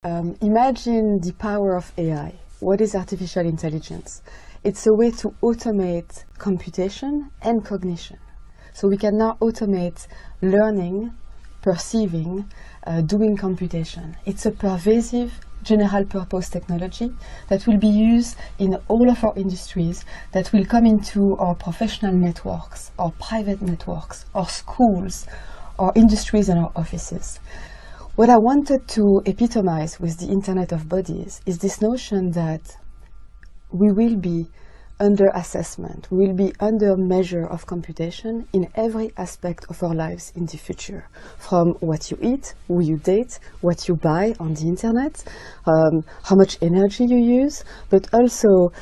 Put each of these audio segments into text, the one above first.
Imagine the power of AI. What is artificial intelligence? It's a way to automate computation and cognition. So we can now automate learning, perceiving, doing computation. It's a pervasive general purpose technology that will be used in all of our industries, that will come into our professional networks, our private networks, our schools, our industries and our offices. What I wanted to epitomize with the Internet of Bodies is this notion that we will be under assessment, we will be under measure of computation in every aspect of our lives in the future. From what you eat, who you date, what you buy on the Internet, how much energy you use, but also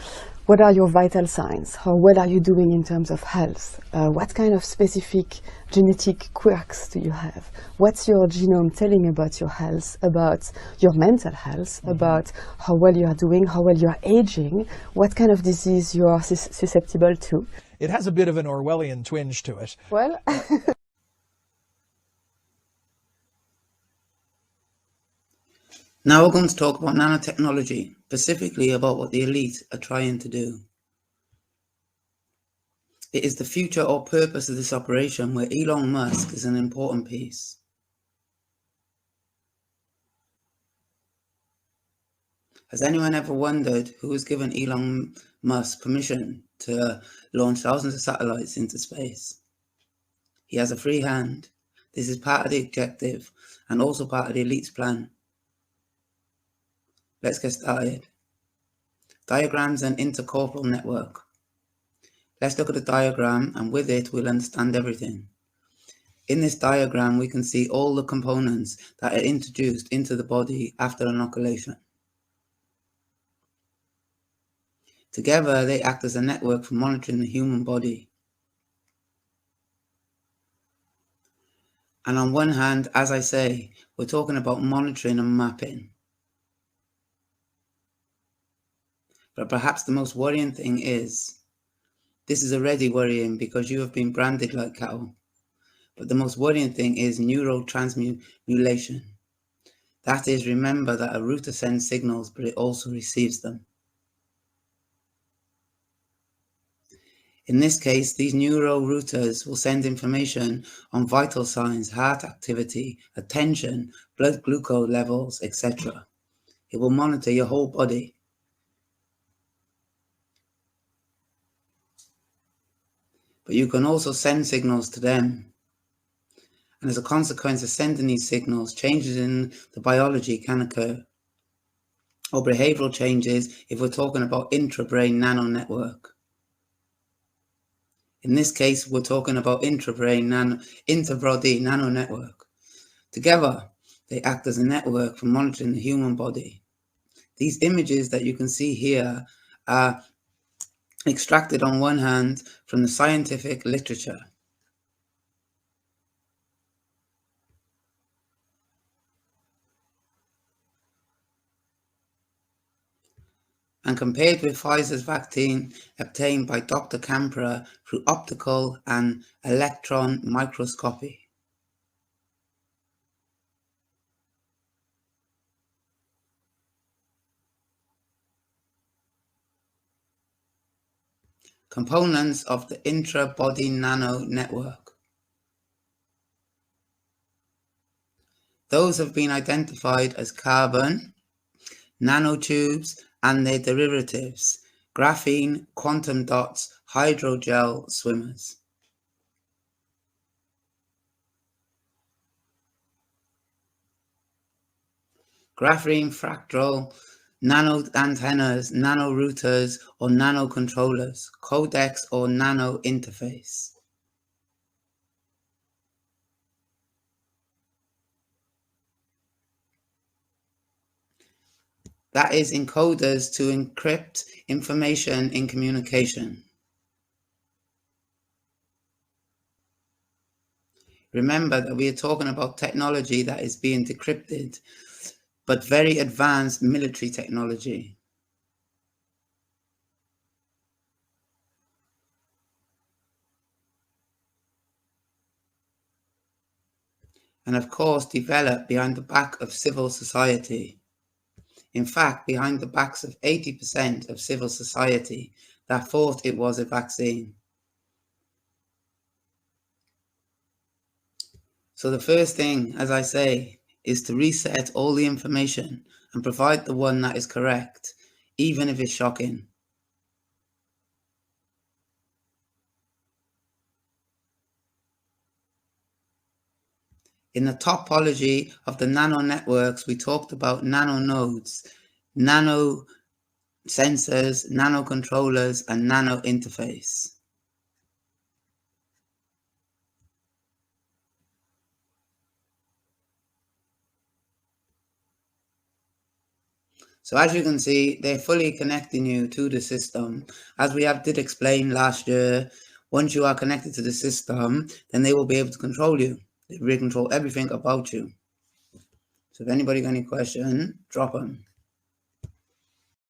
what are your vital signs? How well are you doing in terms of health? What kind of specific genetic quirks do you have? What's your genome telling about your health, about your mental health, about how well you are doing, how well you are aging, what kind of disease you are susceptible to? It has a bit of an Orwellian twinge to it. Well, Now we're going to talk about nanotechnology, specifically about what the elite are trying to do. It is the future or purpose of this operation where Elon Musk is an important piece. Has anyone ever wondered who has given Elon Musk permission to launch thousands of satellites into space? He has a free hand. This is part of the objective and also part of the elite's plan. Let's get started. Diagrams and intercorporal network. Let's look at the diagram, and with it we'll understand everything. In this diagram we can see all the components that are introduced into the body after inoculation. Together they act as a network for monitoring the human body. And on one hand, as I say, we're talking about monitoring and mapping. But perhaps the most worrying thing is, this is already worrying because you have been branded like cattle. But the most worrying thing is neurotransmulation. That is, remember that a router sends signals, but it also receives them. In this case, these neural routers will send information on vital signs, heart activity, attention, blood glucose levels, etc. It will monitor your whole body. But you can also send signals to them. And as a consequence of sending these signals, changes in the biology can occur. Or behavioral changes if we're talking about intra-brain nano network. In this case, we're talking about interbody nano network. Together, they act as a network for monitoring the human body. These images that you can see here are extracted on one hand from the scientific literature. And compared with Pfizer's vaccine obtained by Dr. Campra through optical and electron microscopy. Components of the intra-body nano network. Those have been identified as carbon, nanotubes and their derivatives, graphene, quantum dots, hydrogel swimmers. Graphene fractal, nano antennas, nano routers or nano controllers, codecs or nano interface. That is encoders to encrypt information in communication. Remember that we are talking about technology that is being decrypted, but very advanced military technology. And of course developed behind the back of civil society. In fact, behind the backs of 80% of civil society that thought it was a vaccine. So the first thing, as I say, is to reset all the information and provide the one that is correct, even if it's shocking. In the topology of the nano networks, we talked about nano nodes, nano sensors, nano controllers, and nano interface. So as you can see, they're fully connecting you to the system. As we did explain last year, once you are connected to the system, then they will be able to control you. They will control everything about you. So if anybody got any question, drop them.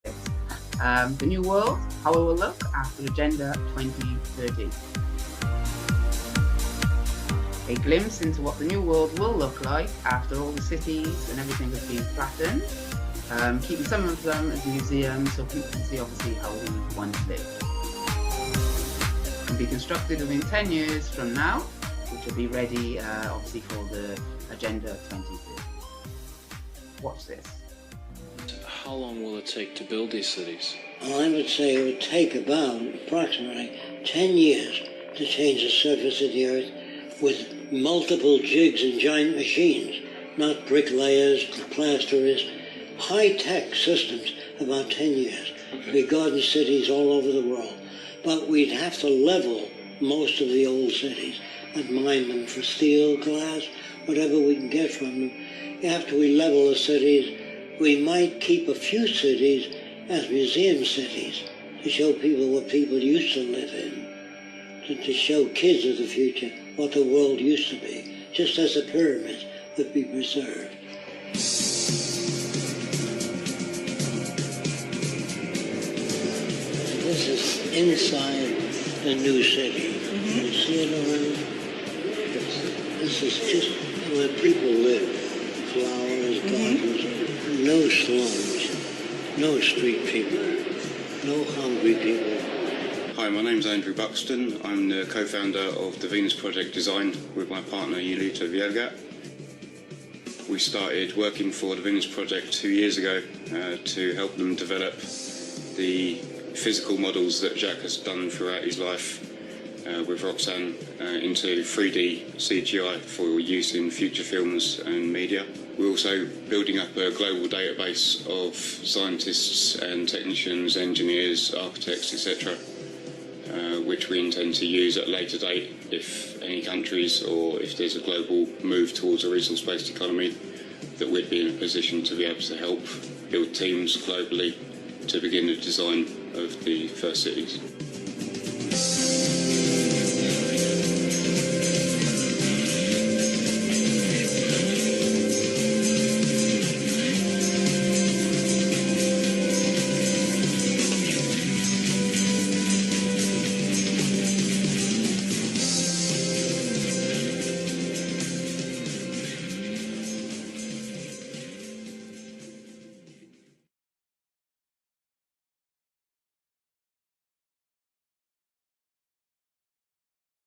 The new world, how it will look after Agenda 2030. A glimpse into what the new world will look like after all the cities and everything has been flattened. Keeping some of them as museums so people can see obviously how we once lived. And be constructed within 10 years from now, which will be ready obviously for the Agenda 2030. Watch this. How long will it take to build these cities? Well, I would say it would take about approximately 10 years to change the surface of the earth with multiple jigs and giant machines, not bricklayers, plasterers, high-tech systems, about 10 years. We've garden cities all over the world, but we'd have to level most of the old cities and mine them for steel, glass, whatever we can get from them. After we level the cities, we might keep a few cities as museum cities to show people what people used to live in, to show kids of the future what the world used to be, just as the pyramids would be preserved. This is inside the new city. You see it around? This is just where people live. Flowers, gardens, no slums, no street people, no hungry people. Hi, my name's Andrew Buxton. I'm the co-founder of the Venus Project Design with my partner Yulita Vielgat. We started working for the Venus Project 2 years ago to help them develop the physical models that Jacques has done throughout his life with Roxanne into 3D CGI for use in future films and media. We're also building up a global database of scientists and technicians, engineers, architects, etc., which we intend to use at a later date if any countries or if there's a global move towards a resource-based economy, that we'd be in a position to be able to help build teams globally to begin the design of the first cities.